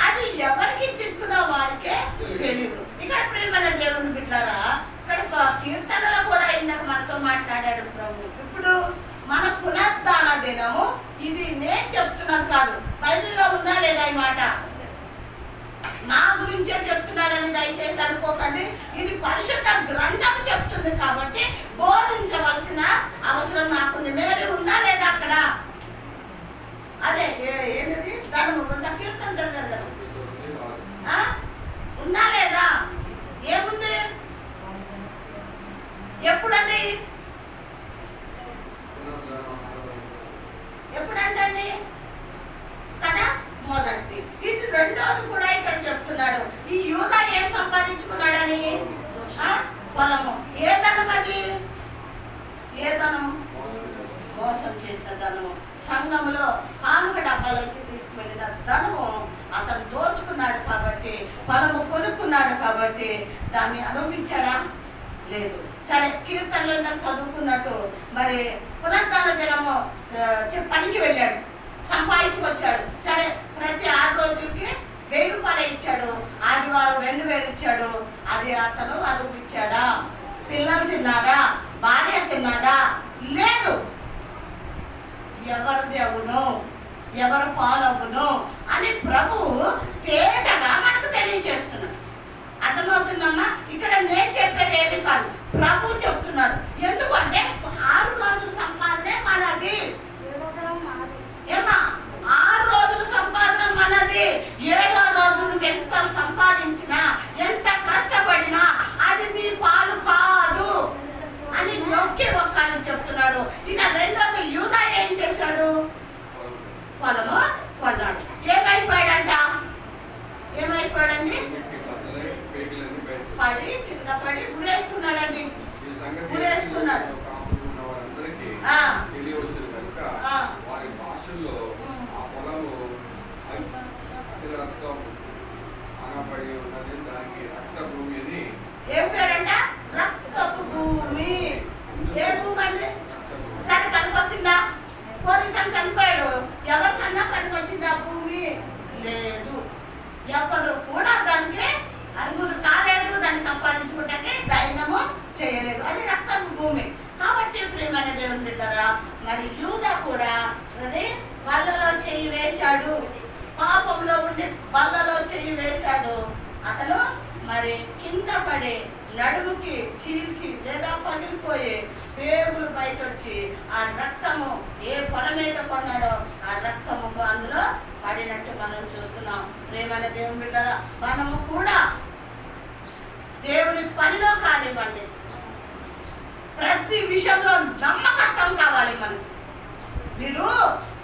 అది ఎవరికి చిక్కునో వాడికే తెలియదు. ఇక్కడ ప్రియమైన దేవుని బిడ్డలారా, ఇక్కడ కీర్తనలో కూడా ఇందాక మనతో మాట్లాడాడు ప్రభు. ఇప్పుడు మన పునరుద్ధాన దినము ఇది నేను చెప్తున్నది కాదు, బైబిల్లో ఉందా లేదా ఈ మాట? నా గురించే చెప్తున్నారని దయచేసి అనుకోకండి. ఇది పరిశుద్ధ గ్రంథం చెప్తుంది కాబట్టి బోధించవలసిన అవసరం నాకుంది. మేరీ ఉందా లేదా అక్కడ? అదే ఏంటిది ధనము ఉందా? కీర్తన చదివారు కదా, ఉందా లేదా? ఏముంది? ఎప్పుడండి? ఎప్పుడంటండి కదా? మొదటి. ఇది రెండోది కూడా ఇక్కడ చెప్తున్నాడు. ఈ యూదా ఏం సంపాదించుకున్నాడని? పొలము. ఏ ధనం అది? ఏ ధనం? మోసం చేసిన ధనము. సంఘములో కానుక డబ్బాలోంచి తీసుకువెళ్ళిన ధనము అతను దోచుకున్నాడు కాబట్టి, పొలము కొనుక్కున్నాడు కాబట్టి దాన్ని అనుభవించాడా? లేదు. సరే, కీర్తనలో చదువుకున్నట్టు మరి పునరుద్ధాన దినము పనికి వెళ్ళాడు, సంపాదించుకొచ్చాడు. సరే, ప్రతి 6 రోజులకి 1000 రూపాయలు ఇచ్చాడు, ఆదివారం 2000 ఇచ్చాడు. అది అతను అనుభవించాడా? పిల్లలు తిన్నారా? భార్య తిన్నాడా? లేదు. ఎవరిది అవును, ఎవరు పాలవును అని ప్రభు తేటగా మనకు తెలియజేస్తున్నాడు. అర్థమవుతుందమ్మా? ఇక్కడ నేను చెప్పేది ఏమి కాదు, ప్రభు చెప్తున్నారు. ఎందుకంటే 6 రోజుల సంపాదనే మనది. ఏమా? 6 రోజుల సంపాదన మనది. 7వ రోజు నువ్వు ఎంత సంపాదించినా, ఎంత కష్టపడినా అది నీ పాలు కాదు అని నొక్కి ఒక్కని చెప్తున్నాడు. ఇక రెండోది యూదా ఏం చేశాడు? పొలము కొన్నాడు. ఏమైపోయాడండి? పడి కింద పడి ఉరేసుకున్నాడండి. ఉరేసుకున్నాడు. ఏం పేరంట? రక్తపు భూమి. ఏ భూమి అండి? సరే, పనికొచ్చిందా? కోరికను చనిపోయాడు, ఎవరికన్నా పనికొచ్చిందా భూమి? లేదు. ఎవరు కూడా దానికి అర్హులు కాలేదు, దాన్ని సంపాదించుకుంటే దైనము చేయలేదు. అది రక్తపు భూమి. కాబట్టి ప్రియమైన దేవుని బిడ్డలారా, మరి యూదా కూడా బల్లలో చెయ్యి వేశాడు, పాపంలో ఉండి బల్లలో చెయ్యి వేశాడు. అతను మరి కింద పడి నడుముకి చీల్చి లేదా పగిలిపోయి పేగులు బయట వచ్చి ఆ రక్తము ఏ పొల మీద కొన్నాడో ఆ రక్తము అందులో పడినట్టు మనం చూస్తున్నాం. ప్రియమైన దేవుని బిడ్డలారా, మనము కూడా దేవుని పనిలో కానివ్వండి, ప్రతి విషయంలో నమ్మకత్వం కావాలి మనకు.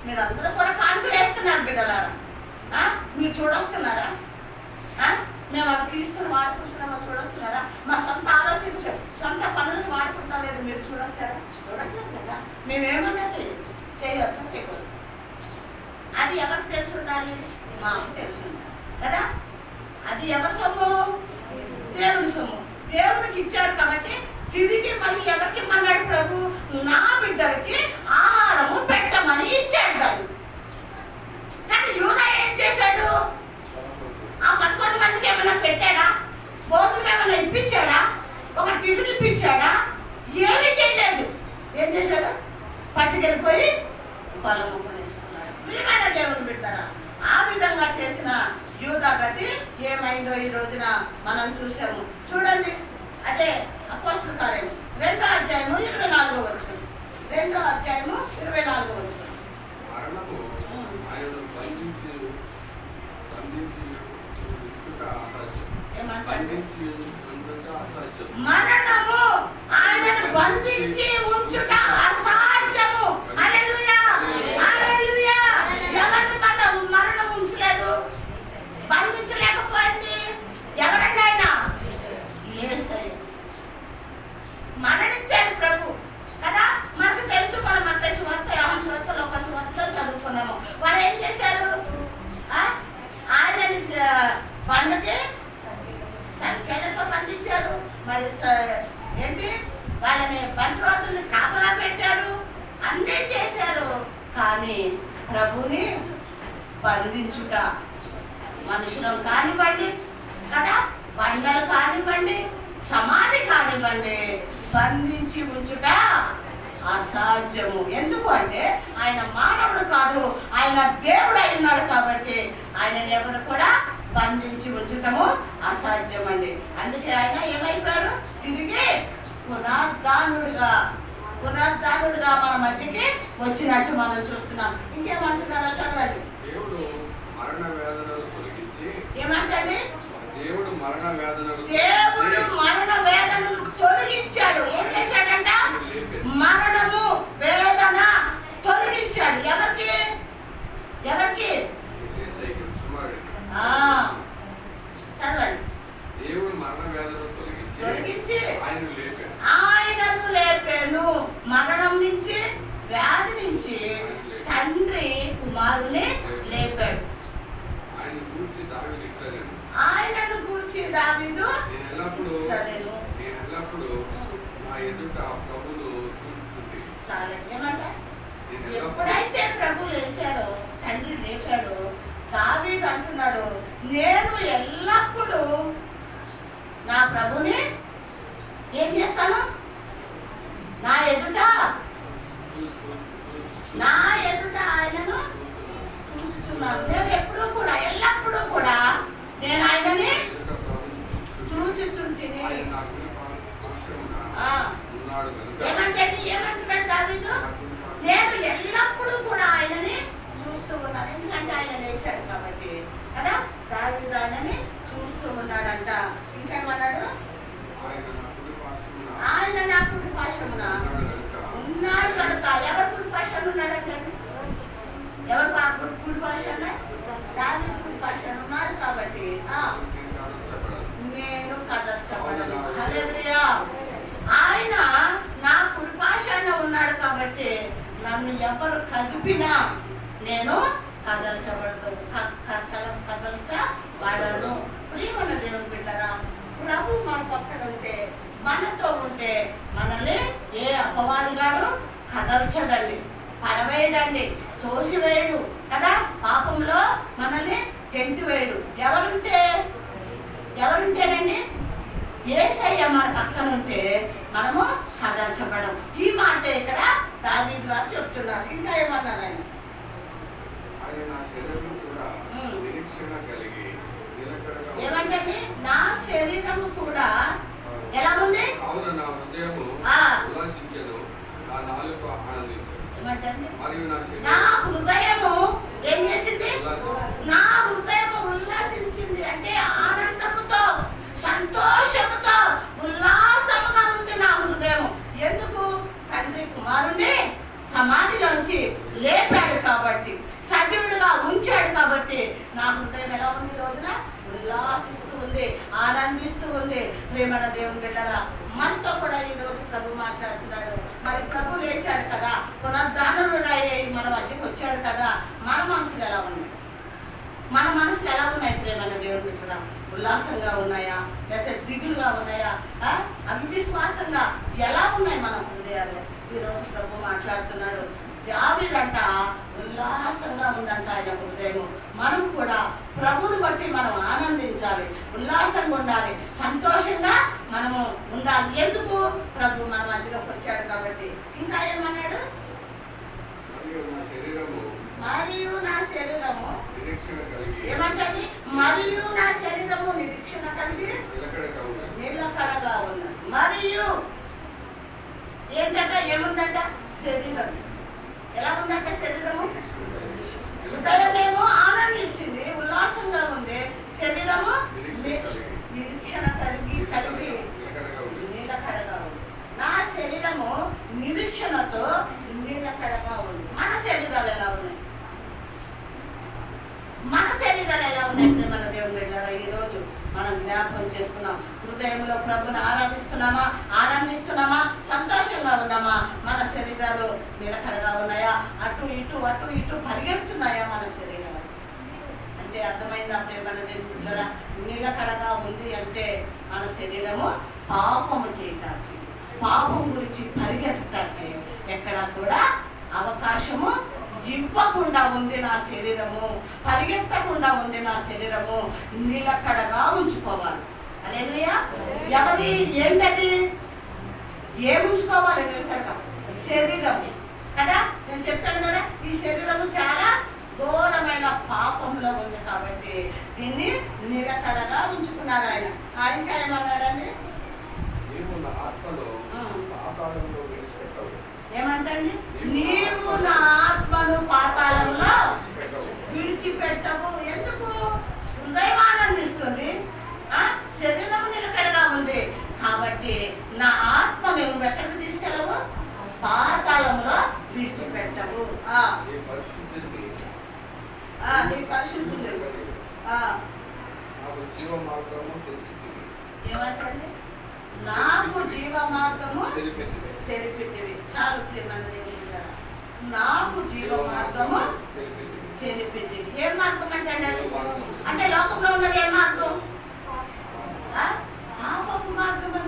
మీరందరూ కూడా కానుకలు వేస్తున్నారు బిడ్డలారా, మీరు చూడొస్తున్నారా? మేము అవి తీసుకుని వాడుకుంటున్నామో చూడొస్తున్నారా? మా సొంత ఆలోచనలు సొంత పనులకు వాడుకుంటున్నాం లేదు మీరు చూడొచ్చారా? చూడట్లేదు కదా. మేమేమన్నా చేయొచ్చు, చేయకూడదు. అది ఎవరికి తెలిసి ఉండాలి? మాకు తెలిసి ఉండాలి కదా. అది ఎవరి సొమ్ము? దేవుని సొమ్ము. దేవునికి ఇచ్చారు కాబట్టి తిరిగి మళ్ళీ ఎవరికి ఇమ్మన్నాడు ప్రభు? నా బిడ్డలకి ఆహారము పెట్టమని ఇచ్చాడు దాన్ని. కానీ యూదా ఏం చేశాడు? ఆ 11 మందికి ఏమైనా పెట్టాడా? భోజనం ఏమైనా ఇప్పించాడా? ఒక టిఫిన్ ఇప్పించాడా? ఏమీ చేయలేదు. ఏం చేశాడు? పట్టుకెళ్ళిపోయి పొలం కొనేసుకున్నాడు. ప్రియమైన దేవుని బిడ్డరా, ఆ విధంగా చేసిన యూదా గతి ఏమైందో ఈ రోజున మనం చూసాము. చూడండి, అదే అపోస్తలుల కార్యము 2వ అధ్యాయము 24వ వచనం. 2వ అధ్యాయము 24వ వచనం. మరణము ఆయనను బంధించి ఉంచుట అసాధ్యము. హల్లెలూయా, హల్లెలూయా. ఎవరిని మరణం ఉంచలేదు, బంధించలేకపోయింది. ఎవరన్నా ఆయన యేసయ్య మరణించారు ప్రభు కదా. మనకు తెలుసు, మనం మత్తయి సువార్త, యోహాను సువార్త, లూకా సువార్తలో చదువుకున్నాము. వాళ్ళు ఏం చేశారు? ఆయనని బండకి సంఖ్యలతో బంధించారు. మరి ఏంటి, వాళ్ళని బంటి రోజుల్ని కాపలా పెట్టారు, అన్నీ చేశారు. కానీ ప్రభుని బంధించుట మనుషులం కానివ్వండి కదా, బండలు కానివ్వండి, సమాధి కానివ్వండి, బంధించి ఉంచుట అసాధ్యము. ఎందుకు అంటే ఆయన మానవుడు కాదు, ఆయన దేవుడు అయి ఉన్నాడు కాబట్టి ఆయనని ఎవరు కూడా బంధించి ఉంచటము అసాధ్యం అండి. అందుకే ఆయన ఏమైపోయారు? తిరిగి పునరుద్ధానుడుగా మన మధ్యకి వచ్చినట్టు మనం చూస్తున్నాం. ఇంకేమంటున్నారో చదవండి. ఏమంటండి? దేవుడు మరణ వేదనను తొలగించాడు. ఏం చేశాడంట? మరణము వేదన తొలగించాడు. ఎవరికి? చదవండి. దేవుడు మరణ వేదనను తొలగించి ఆయనను లేపాను. మరణం నుంచి, వ్యాధి నుంచి తండ్రి కుమారుని లేపాడు. ఆయనను గూర్చి దావీదు ఎప్పుడైతే ప్రభు లేచారో, తండ్రి లేపాడు, దావీదు అంటున్నాడు, నేను ఎల్లప్పుడూ నా ప్రభుని ఏం చేస్తాను? నా ఎదుట ఆయనను చూస్తున్నాను. నేను ఎప్పుడూ కూడా, ఎల్లప్పుడూ కూడా నేను ఆయనని చూచుచుంటిని. ఏమంటున్నాడు దావీదు? నేను ఎల్లప్పుడూ కూడా ఆయనని చూస్తూ ఉన్నాను. ఎందుకంటే ఆయన లేచాడు కాబట్టి కదా. దావీదు ఆయనని చూస్తూ ఉన్నాడంట. ఇంకేమన్నాడు? ఆయన నా కుడి పార్శ్వమున ఉన్నాడు కనుక. ఎవరు కుడి పార్శ్వమున ఉన్నాడంటే? ఎవరు కుడి పార్శ్వమున? దావీదు కుడి పార్శ్వమున ఉన్నాడు కాబట్టి నేను కదల్చబడను. హల్లెలూయా. ఆయన నా కుడి పార్శ్వమున ఉన్నాడు కాబట్టి నన్ను ఎవరు కదిపినా నేను కదల్చబడను. ప్రియమైన దేవుని బిడ్డరా, ప్రభు మన పక్కన ఉంటే, మనతో ఉంటే మనల్ని ఏ అపవాదిగాడు కదల్చడండి, పడవేయడండి, తోసివేయడు కదా. పాపంలో మనల్ని గెంటివేయడు. ఎవరుంటేనండి? యేసయ్య మన పక్కన ఉంటే మనము కదల్చబడం. ఈ మాట ఇక్కడ దావీదు గారు చెప్తున్నారు. ఇంకా ఏమన్నారు ఆయన? ఏమంటండి? నా శరీరము కూడా ఎలా ఉంది? ఏమంటండి? నా హృదయము ఏం చేసింది? నా హృదయము ఉల్లాసించింది. అంటే ఆనందముతో, సంతోషముతో, ఉల్లాసముగా ఉంది నా హృదయం. ఎందుకు? తండ్రి కుమారుణ్ణి సమాధిలోంచి లేపాడు కాబట్టి, సజీవుడుగా ఉంచాడు కాబట్టి నా హృదయం ఎలా ఉంది? రోజున ఉల్లాసిస్తూ ఉంది. ప్రేమన దేవుని బిడ్డరా, మనతో కూడా ఈ రోజు ప్రభు మాట్లాడుతున్నాడు. మరి ప్రభు లేచాడు కదా, పునరుద్ధానుడయ్యి మన మధ్యకి వచ్చాడు కదా, మన మనసులు ఎలా ఉన్నాయి? మన మనసులు ఎలా ఉన్నాయి ప్రేమన దేవుని బిడ్డరా? ఉల్లాసంగా ఉన్నాయా, లేకపోతే దిగులుగా ఉన్నాయా, అవిశ్వాసంగా ఎలా ఉన్నాయి మన హృదయాలు? ఈరోజు ప్రభు మాట్లాడుతున్నాడు. దావీదంట ఉల్లాసంగా ఉందంట ఆయన హృదయము. మనం కూడా ప్రభుని బట్టి మనం ఆనందించాలి, ఉల్లాసంగా ఉండాలి, సంతోషంగా మనము ఉండాలి. ఎందుకు? ప్రభు మన మధ్యలోకి వచ్చాడు కాబట్టి. ఇంకా ఏమన్నాడు? మరియు నా శరీరము ఏమంటండి? మరియు నా శరీరము నిరీక్షణ కలిగి నిలకడగా ఉన్నది. మరియు ఏంటంట? ఏముందంట? శరీరం ఎలా ఉందంట? శరీరము హృదయమేమో ఆనందించింది, ఉల్లాసంగా ఉంది. శరీరము నిరీక్షణ కలిగి నిలకడగా ఉంది. నా శరీరము నిరీక్షణతో నిలకడగా ఉంది. మన శరీరాలు ఎలా ఉన్నాయి? మన శరీరాలు ఎలా ఉన్నాయి ప్రేమన్న దేవుని బిడ్డలారా? ఈరోజు మనం జ్ఞాపకం చేసుకున్నాం. హృదయంలో ప్రభుని ఆరాధిస్తున్నామా, ఆనందిస్తున్నామా, సంతోషంగా ఉన్నామా? మన శరీరాలు నిలకడగా ఉన్నాయా? అటు ఇటు పరిగెడుతున్నాయా మన శరీరాలు? అంటే అర్థమైందా ప్రేమన్న దేవుని బిడ్డలారా? నిలకడగా ఉంది అంటే మన శరీరము పాపము చేయటానికి, పాపం గురించి పరిగెట్టడానికి ఎక్కడా కూడా అవకాశము ఇవ్వకుండా ఉంది నా శరీరము, పరిగెత్తకుండా ఉంది నా శరీరము. నిలకడగా ఉంచుకోవాలి. హల్లెలూయా. ఎవరి ఏంటది? ఏముంచుకోవాలి నిలకడగా? శరీరం కదా. నేను చెప్పాను కదా, ఈ శరీరము చాలా ఘోరమైన పాపంలో ఉంది కాబట్టి దీన్ని నిలకడగా ఉంచుకున్నారు ఆయన. ఇంకా ఏమన్నాడండి? ఏమంటండి? నీవు నా ఆత్మను పాతాళంలో విడిచిపెట్టవు. ఎందుకు? హృదయం ఆనందిస్తుంది, శరీరం నిలకడగా ఉంది కాబట్టి నా ఆత్మ నువ్వు ఎక్కడికి తీసుకెళ్ళవు? పాతాళంలో విడిచిపెట్టవు. నీ పరిశుద్ధులు ఏమంటండి? నాకు జీవ మార్గము తెలిపితివి. చాలు ప్రేమన్న దేవుని బిడ్డలారా, నాకు జీవ మార్గము తెలిపితివి. ఏ మార్గం అంటే అంటే లోకంలో ఉన్నది ఏ మార్గం? పాపపు మార్గము,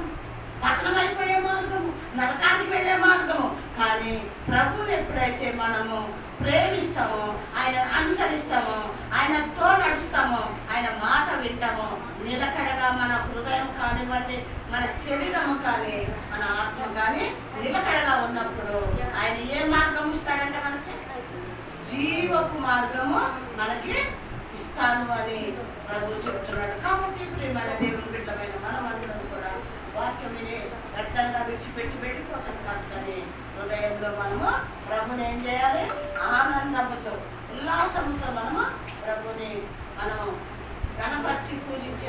పతనం అయిపోయే మార్గము, నరకానికి వెళ్ళే మార్గము. కానీ ప్రభువుని ఎప్పుడైతే మనము ప్రేమిస్తామో, ఆయన అనుసరిస్తామో, ఆయనతో నడుస్తామో, ఆయన మాట వింటామో, నిలకడగా మన హృదయం కానివ్వండి, మన శరీరము కానీ, మన ఆత్మ కానీ నిలకడగా ఉన్నప్పుడు ఆయన ఏ మార్గం ఇస్తాడంటే మనకి? జీవపు మార్గము మనకి ఇస్తాను అని ప్రభు చెప్తున్నాడు. కాబట్టి ప్రియమైన దేవుని బిడ్డమైన మనమందరం కూడా వాక్యం విని వ్యర్థంగా విడిచిపెట్టి వెళ్ళిపోతాం కాదు, కానీ హృదయంలో మనము ప్రభుని ఏం చేయాలి? ఆనందంతో, ఉల్లాసంతో మనము ప్రభుని మనము గణపరిచి పూజించే